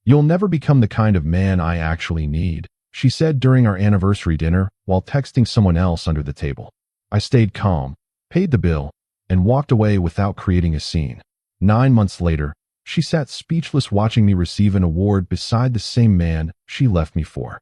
"You'll never become the kind of man I actually need," she said during our anniversary dinner while texting someone else under the table. I stayed calm, paid the bill, and walked away without creating a scene. 9 months later, she sat speechless watching me receive an award beside the same man she left me for.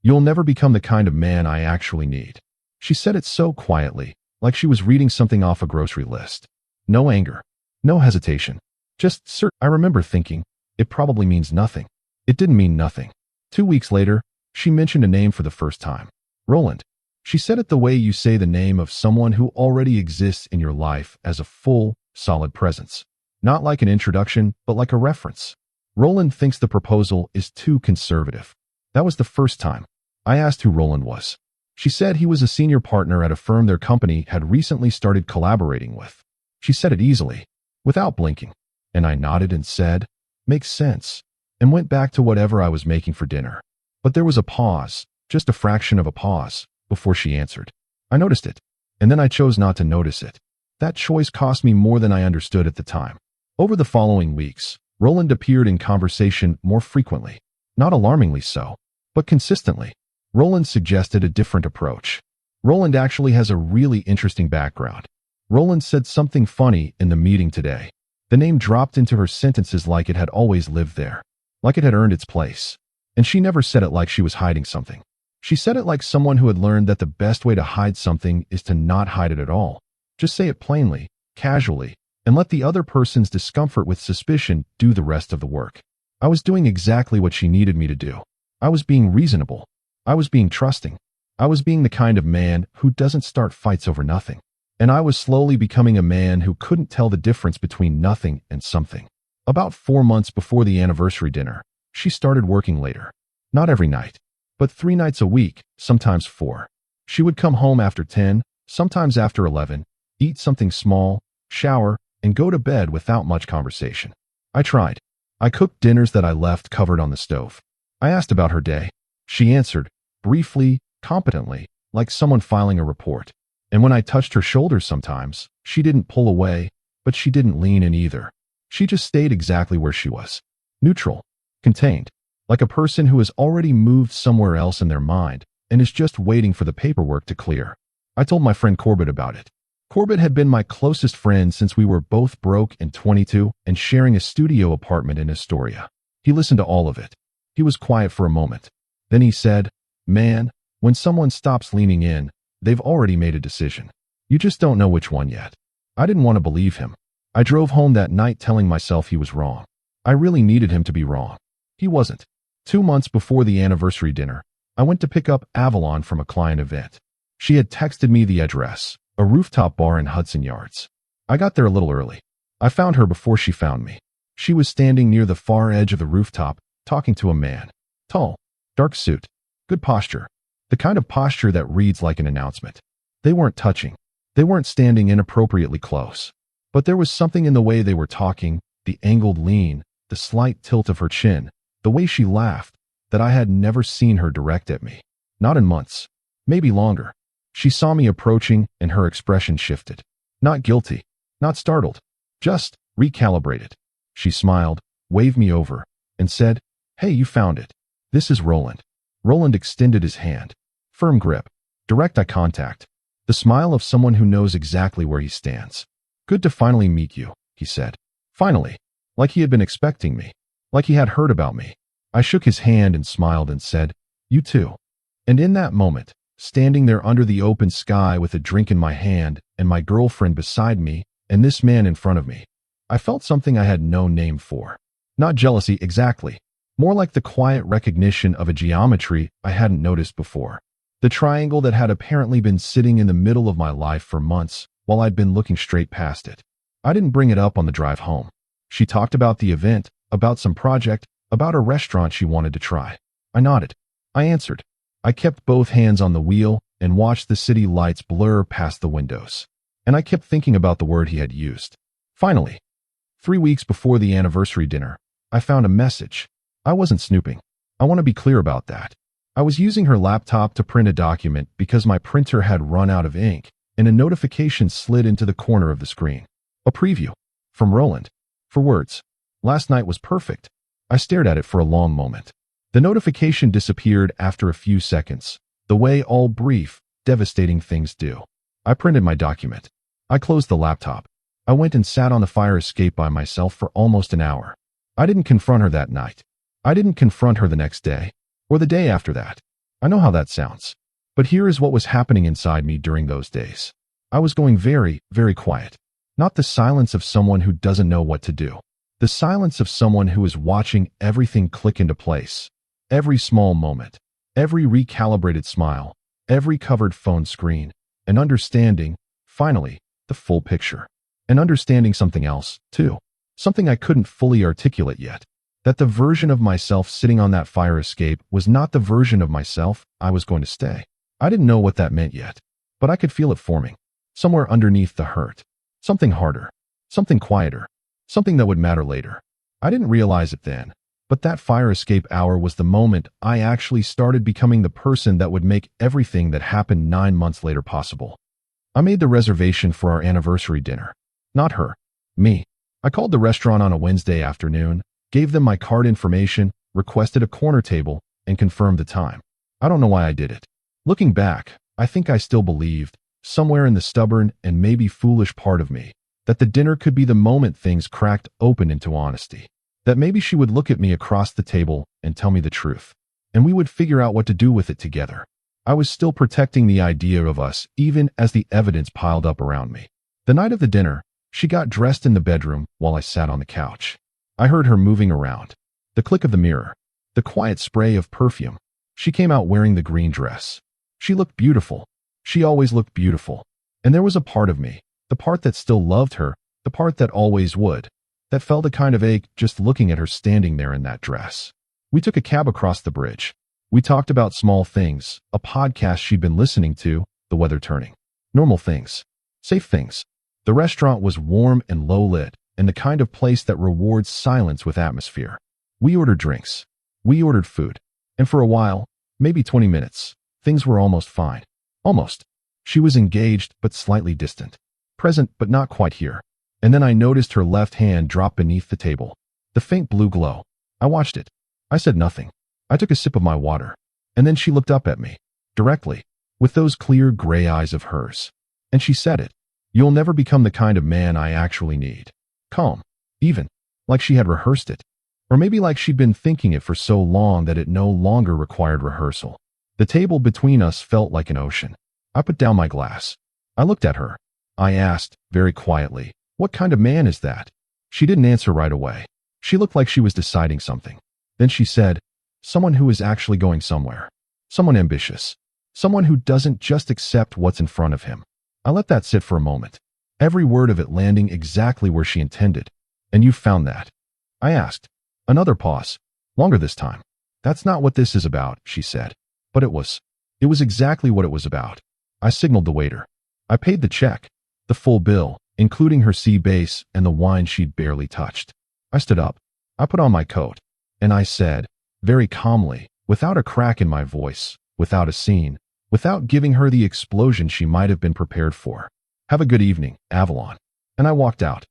"You'll never become the kind of man I actually need." She said it so quietly, like she was reading something off a grocery list. No anger, no hesitation, just cert. I remember thinking, it probably means nothing. It didn't mean nothing. 2 weeks later, she mentioned a name for the first time. Roland. She said it the way you say the name of someone who already exists in your life as a full, solid presence. Not like an introduction, but like a reference. "Roland thinks the proposal is too conservative." That was the first time. I asked who Roland was. She said he was a senior partner at a firm their company had recently started collaborating with. She said it easily, without blinking, and I nodded and said, "Makes sense," and went back to whatever I was making for dinner. But there was a pause, just a fraction of a pause, before she answered. I noticed it, and then I chose not to notice it. That choice cost me more than I understood at the time. Over the following weeks, Roland appeared in conversation more frequently, not alarmingly so, but consistently. Roland suggested a different approach. Roland actually has a really interesting background. Roland said something funny in the meeting today. The name dropped into her sentences like it had always lived there, like it had earned its place. And she never said it like she was hiding something. She said it like someone who had learned that the best way to hide something is to not hide it at all. Just say it plainly, casually, and let the other person's discomfort with suspicion do the rest of the work. I was doing exactly what she needed me to do. I was being reasonable. I was being trusting. I was being the kind of man who doesn't start fights over nothing. And I was slowly becoming a man who couldn't tell the difference between nothing and something. About 4 months before the anniversary dinner, she started working later. Not every night, but 3 nights a week, sometimes 4. She would come home after 10, sometimes after 11, eat something small, shower, and go to bed without much conversation. I tried. I cooked dinners that I left covered on the stove. I asked about her day. She answered, briefly, competently, like someone filing a report. And when I touched her shoulders sometimes, she didn't pull away, but she didn't lean in either. She just stayed exactly where she was. Neutral, contained, like a person who has already moved somewhere else in their mind and is just waiting for the paperwork to clear. I told my friend Corbett about it. Corbett had been my closest friend since we were both broke and 22 and sharing a studio apartment in Astoria. He listened to all of it. He was quiet for a moment. Then he said, "Man, when someone stops leaning in, they've already made a decision. You just don't know which one yet." I didn't want to believe him. I drove home that night telling myself he was wrong. I really needed him to be wrong. He wasn't. 2 months before the anniversary dinner, I went to pick up Avalon from a client event. She had texted me the address, a rooftop bar in Hudson Yards. I got there a little early. I found her before she found me. She was standing near the far edge of the rooftop, talking to a man. Tall, dark suit, good posture. The kind of posture that reads like an announcement. They weren't touching. They weren't standing inappropriately close. But there was something in the way they were talking, the angled lean, the slight tilt of her chin, the way she laughed, that I had never seen her direct at me. Not in months. Maybe longer. She saw me approaching and her expression shifted. Not guilty. Not startled. Just recalibrated. She smiled, waved me over, and said, "Hey, you found it. This is Roland." Roland extended his hand. Firm grip. Direct eye contact. The smile of someone who knows exactly where he stands. "Good to finally meet you," he said. Finally. Like he had been expecting me. Like he had heard about me. I shook his hand and smiled and said, "You too." And in that moment, standing there under the open sky with a drink in my hand and my girlfriend beside me and this man in front of me, I felt something I had no name for. Not jealousy exactly. More like the quiet recognition of a geometry I hadn't noticed before. The triangle that had apparently been sitting in the middle of my life for months while I'd been looking straight past it. I didn't bring it up on the drive home. She talked about the event, about some project, about a restaurant she wanted to try. I nodded. I answered. I kept both hands on the wheel and watched the city lights blur past the windows. And I kept thinking about the word he had used. Finally, 3 weeks before the anniversary dinner, I found a message. I wasn't snooping. I want to be clear about that. I was using her laptop to print a document because my printer had run out of ink, and a notification slid into the corner of the screen. A preview. From Roland. For words. "Last night was perfect. I stared at it for a long moment. The notification disappeared after a few seconds, the way all brief, devastating things do. I printed my document. I closed the laptop. I went and sat on the fire escape by myself for almost an hour. I didn't confront her that night. I didn't confront her the next day, or the day after that. I know how that sounds. But here is what was happening inside me during those days. I was going very, very quiet. Not the silence of someone who doesn't know what to do. The silence of someone who is watching everything click into place. Every small moment, every recalibrated smile, every covered phone screen, and understanding, finally, the full picture. And understanding something else, too. Something I couldn't fully articulate yet. That the version of myself sitting on that fire escape was not the version of myself I was going to stay. I didn't know what that meant yet, but I could feel it forming. Somewhere underneath the hurt. Something harder. Something quieter. Something that would matter later. I didn't realize it then, but that fire escape hour was the moment I actually started becoming the person that would make everything that happened 9 months later possible. I made the reservation for our anniversary dinner. Not her. Me. I called the restaurant on a Wednesday afternoon, gave them my card information, requested a corner table, and confirmed the time. I don't know why I did it. Looking back, I think I still believed, somewhere in the stubborn and maybe foolish part of me, that the dinner could be the moment things cracked open into honesty. That maybe she would look at me across the table and tell me the truth, and we would figure out what to do with it together. I was still protecting the idea of us even as the evidence piled up around me. The night of the dinner, she got dressed in the bedroom while I sat on the couch. I heard her moving around. The click of the mirror. The quiet spray of perfume. She came out wearing the green dress. She looked beautiful. She always looked beautiful. And there was a part of me, the part that still loved her, the part that always would, that felt a kind of ache just looking at her standing there in that dress. We took a cab across the bridge. We talked about small things, a podcast she'd been listening to, the weather turning. Normal things. Safe things. The restaurant was warm and low-lit, and the kind of place that rewards silence with atmosphere. We ordered drinks. We ordered food. And for a while, maybe 20 minutes, things were almost fine. Almost. She was engaged but slightly distant. Present but not quite here. And then I noticed her left hand drop beneath the table. The faint blue glow. I watched it. I said nothing. I took a sip of my water. And then she looked up at me. Directly. With those clear gray eyes of hers. And she said it. You'll never become the kind of man I actually need. Calm. Even. Like she had rehearsed it. Or maybe like she'd been thinking it for so long that it no longer required rehearsal. The table between us felt like an ocean. I put down my glass. I looked at her. I asked, very quietly, what kind of man is that? She didn't answer right away. She looked like she was deciding something. Then she said, someone who is actually going somewhere. Someone ambitious. Someone who doesn't just accept what's in front of him. I let that sit for a moment. Every word of it landing exactly where she intended. And you found that? I asked. Another pause. Longer this time. That's not what this is about, she said. But it was. It was exactly what it was about. I signaled the waiter. I paid the check. The full bill, including her sea base and the wine she'd barely touched. I stood up. I put on my coat. And I said, very calmly, without a crack in my voice, without a scene, without giving her the explosion she might have been prepared for, have a good evening, Avalon. And I walked out.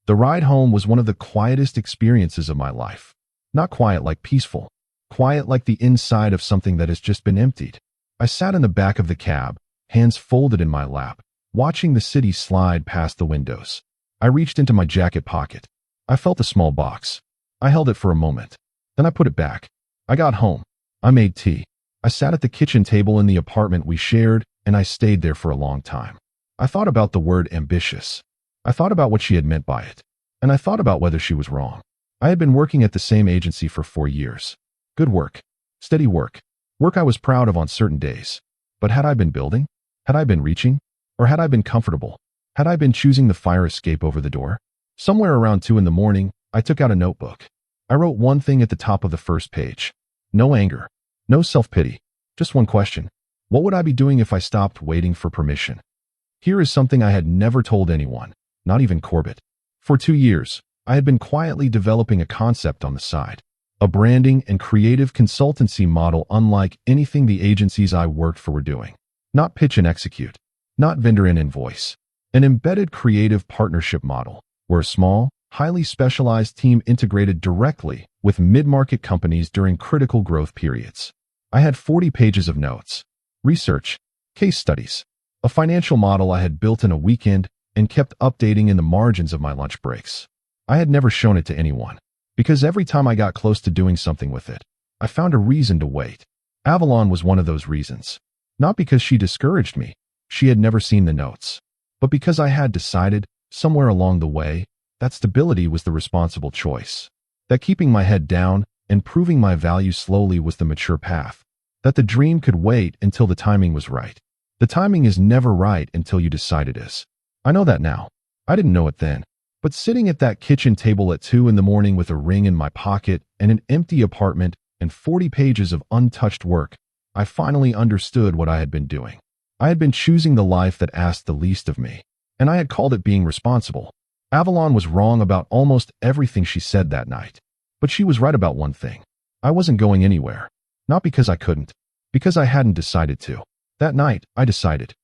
The ride home was one of the quietest experiences of my life. Not quiet like peaceful. Quiet like the inside of something that has just been emptied. I sat in the back of the cab, hands folded in my lap, watching the city slide past the windows. I reached into my jacket pocket. I felt a small box. I held it for a moment. Then I put it back. I got home. I made tea. I sat at the kitchen table in the apartment we shared, and I stayed there for a long time. I thought about the word ambitious. I thought about what she had meant by it. And I thought about whether she was wrong. I had been working at the same agency for 4 years. Good work. Steady work. Work I was proud of on certain days. But had I been building? Had I been reaching? Or had I been comfortable? Had I been choosing the fire escape over the door? Somewhere around 2 in the morning, I took out a notebook. I wrote one thing at the top of the first page. No anger. No self-pity. Just one question. What would I be doing if I stopped waiting for permission? Here is something I had never told anyone, not even Corbett. For 2 years, I had been quietly developing a concept on the side. A branding and creative consultancy model unlike anything the agencies I worked for were doing. Not pitch and execute. Not vendor and invoice. An embedded creative partnership model, where a small, highly specialized team integrated directly with mid-market companies during critical growth periods. I had 40 pages of notes, research, case studies, a financial model I had built in a weekend and kept updating in the margins of my lunch breaks. I had never shown it to anyone, because every time I got close to doing something with it, I found a reason to wait. Avalon was one of those reasons. Not because she discouraged me, she had never seen the notes, but because I had decided, somewhere along the way, that stability was the responsible choice, that keeping my head down and proving my value slowly was the mature path, that the dream could wait until the timing was right. The timing is never right until you decide it is. I know that now. I didn't know it then. But sitting at that kitchen table at 2 in the morning with a ring in my pocket and an empty apartment and 40 pages of untouched work, I finally understood what I had been doing. I had been choosing the life that asked the least of me, and I had called it being responsible. Avalon was wrong about almost everything she said that night. But she was right about one thing. I wasn't going anywhere. Not because I couldn't, because I hadn't decided to. That night, I decided.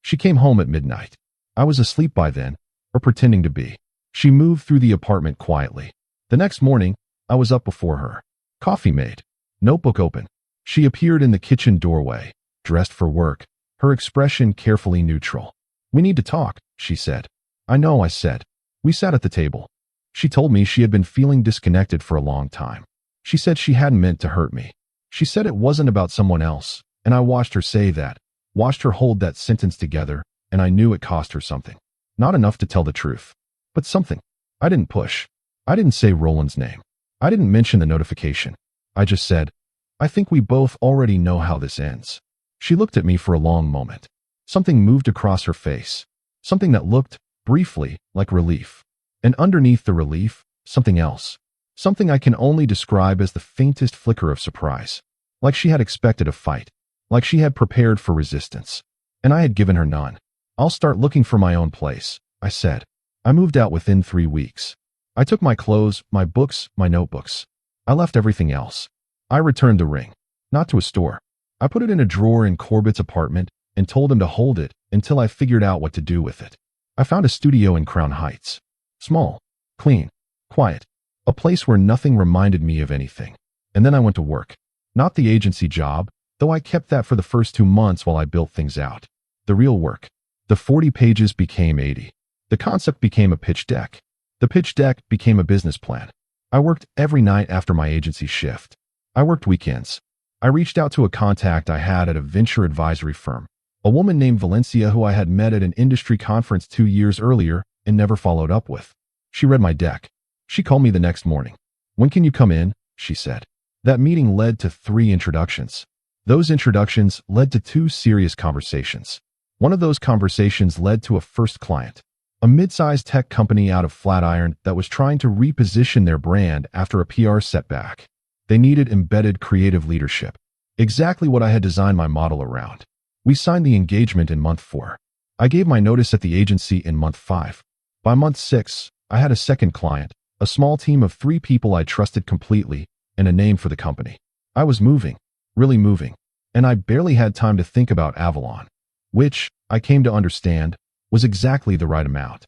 She came home at midnight. I was asleep by then, or pretending to be. She moved through the apartment quietly. The next morning, I was up before her. Coffee made. Notebook open. She appeared in the kitchen doorway, dressed for work, her expression carefully neutral. "We need to talk," she said. "I know," I said. We sat at the table. She told me she had been feeling disconnected for a long time. She said she hadn't meant to hurt me. She said it wasn't about someone else, and I watched her say that, watched her hold that sentence together, and I knew it cost her something. Not enough to tell the truth, but something. I didn't push. I didn't say Roland's name. I didn't mention the notification. I just said, "I think we both already know how this ends." She looked at me for a long moment. Something moved across her face. Something that looked, briefly, like relief. And underneath the relief, something else. Something I can only describe as the faintest flicker of surprise. Like she had expected a fight. Like she had prepared for resistance. And I had given her none. "I'll start looking for my own place," I said. I moved out within 3 weeks. I took my clothes, my books, my notebooks. I left everything else. I returned the ring. Not to a store. I put it in a drawer in Corbett's apartment and told him to hold it until I figured out what to do with it. I found a studio in Crown Heights. Small, clean, quiet. A place where nothing reminded me of anything. And then I went to work. Not the agency job, though I kept that for the first 2 months while I built things out. The real work. The 40 pages became 80. The concept became a pitch deck. The pitch deck became a business plan. I worked every night after my agency shift. I worked weekends. I reached out to a contact I had at a venture advisory firm, a woman named Valencia who I had met at an industry conference 2 years earlier and never followed up with. She read my deck. She called me the next morning. "When can you come in?" she said. That meeting led to 3 introductions. Those introductions led to 2 serious conversations. One of those conversations led to a first client, a mid-sized tech company out of Flatiron that was trying to reposition their brand after a PR setback. They needed embedded creative leadership, exactly what I had designed my model around. We signed the engagement in month 4. I gave my notice at the agency in month 5. By month 6, I had a second client, a small team of 3 people I trusted completely, and a name for the company. I was moving, really moving, and I barely had time to think about Avalon, which, I came to understand, was exactly the right amount.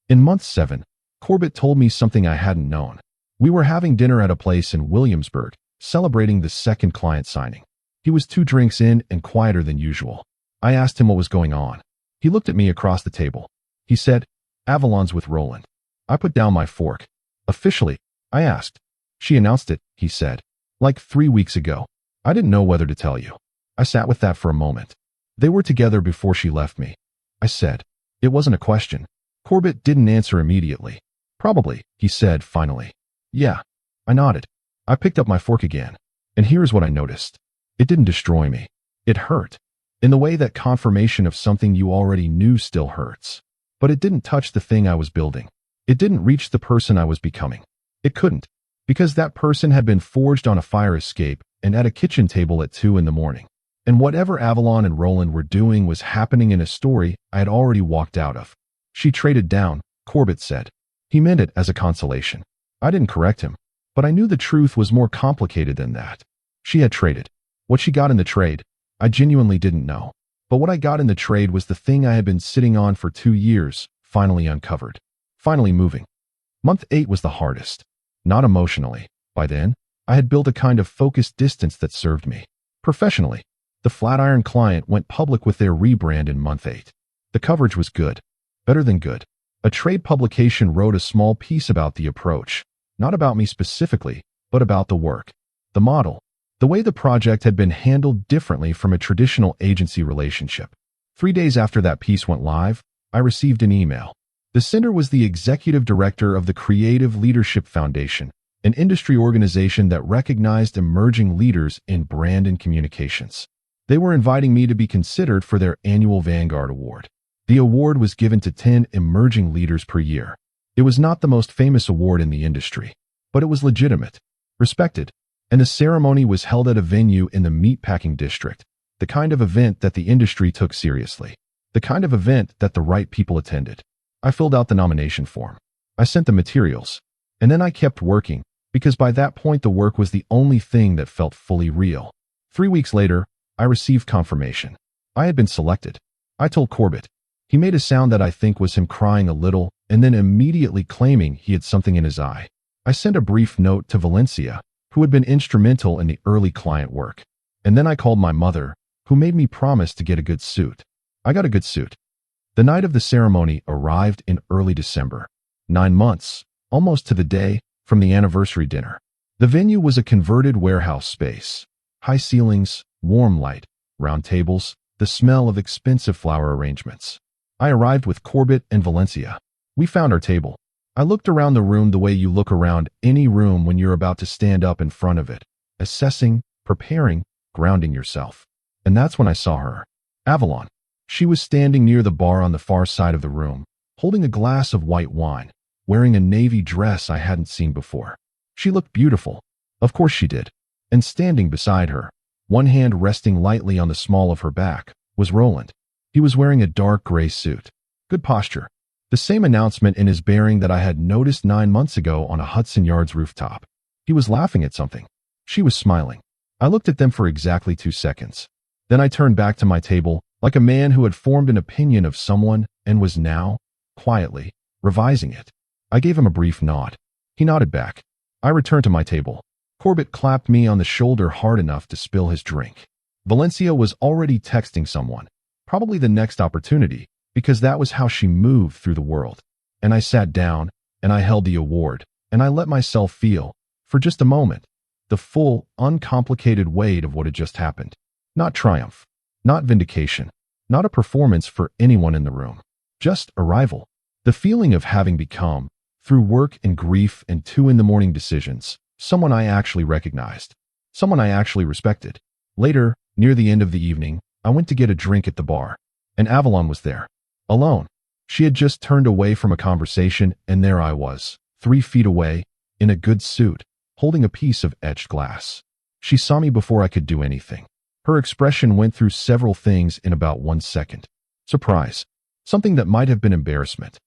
In month 7, Corbett told me something I hadn't known. We were having dinner at a place in Williamsburg, celebrating the second client signing. He was 2 drinks in and quieter than usual. I asked him what was going on. He looked at me across the table. He said, "Avalon's with Roland." I put down my fork. "Officially?" I asked. "She announced it," he said. "Like 3 weeks ago." I didn't know whether to tell you. I sat with that for a moment. "They were together before she left me," I said. It wasn't a question. Corbett didn't answer immediately. "Probably," he said finally. "Yeah." I nodded. I picked up my fork again. And here's what I noticed. It didn't destroy me. It hurt. In the way that confirmation of something you already knew still hurts. But it didn't touch the thing I was building. It didn't reach the person I was becoming. It couldn't. Because that person had been forged on a fire escape and at a kitchen table at 2 in the morning. And whatever Avalon and Roland were doing was happening in a story I had already walked out of. "She traded down," Corbett said. He meant it as a consolation. I didn't correct him, but I knew the truth was more complicated than that. She had traded. What she got in the trade, I genuinely didn't know. But what I got in the trade was the thing I had been sitting on for 2 years, finally uncovered. Finally moving. Month 8 was the hardest. Not emotionally. By then, I had built a kind of focused distance that served me. Professionally, the Flatiron client went public with their rebrand in month 8. The coverage was good. Better than good. A trade publication wrote a small piece about the approach. Not about me specifically, but about the work. The model. The way the project had been handled differently from a traditional agency relationship. 3 days after that piece went live, I received an email. The sender was the executive director of the Creative Leadership Foundation, an industry organization that recognized emerging leaders in brand and communications. They were inviting me to be considered for their annual Vanguard Award. The award was given to 10 emerging leaders per year. It was not the most famous award in the industry, but it was legitimate, respected, and the ceremony was held at a venue in the meatpacking district, the kind of event that the industry took seriously, the kind of event that the right people attended. I filled out the nomination form. I sent the materials, and then I kept working, because by that point the work was the only thing that felt fully real. 3 weeks later, I received confirmation. I had been selected. I told Corbett. He made a sound that I think was him crying a little, and then immediately claiming he had something in his eye. I sent a brief note to Valencia, who had been instrumental in the early client work. And then I called my mother, who made me promise to get a good suit. I got a good suit. The night of the ceremony arrived in early December. 9 months, almost to the day, from the anniversary dinner. The venue was a converted warehouse space. High ceilings, warm light, round tables, the smell of expensive flower arrangements. I arrived with Corbett and Valencia. We found our table. I looked around the room the way you look around any room when you're about to stand up in front of it, assessing, preparing, grounding yourself. And that's when I saw her. Avalon. She was standing near the bar on the far side of the room, holding a glass of white wine, wearing a navy dress I hadn't seen before. She looked beautiful. Of course she did. And standing beside her, one hand resting lightly on the small of her back, was Roland. He was wearing a dark gray suit. Good posture. The same announcement in his bearing that I had noticed 9 months ago on a Hudson Yards rooftop. He was laughing at something. She was smiling. I looked at them for exactly 2 seconds. Then I turned back to my table, like a man who had formed an opinion of someone and was now, quietly, revising it. I gave him a brief nod. He nodded back. I returned to my table. Corbett clapped me on the shoulder hard enough to spill his drink. Valencia was already texting someone, probably the next opportunity, because that was how she moved through the world. And I sat down, and I held the award, and I let myself feel, for just a moment, the full, uncomplicated weight of what had just happened. Not triumph, not vindication, not a performance for anyone in the room. Just arrival. The feeling of having become, through work and grief and 2 a.m. decisions, someone I actually recognized, someone I actually respected. Later, near the end of the evening, I went to get a drink at the bar, and Avalon was there. Alone. She had just turned away from a conversation, and there I was, 3 feet away, in a good suit, holding a piece of etched glass. She saw me before I could do anything. Her expression went through several things in about 1 second. Surprise. Something that might have been embarrassment.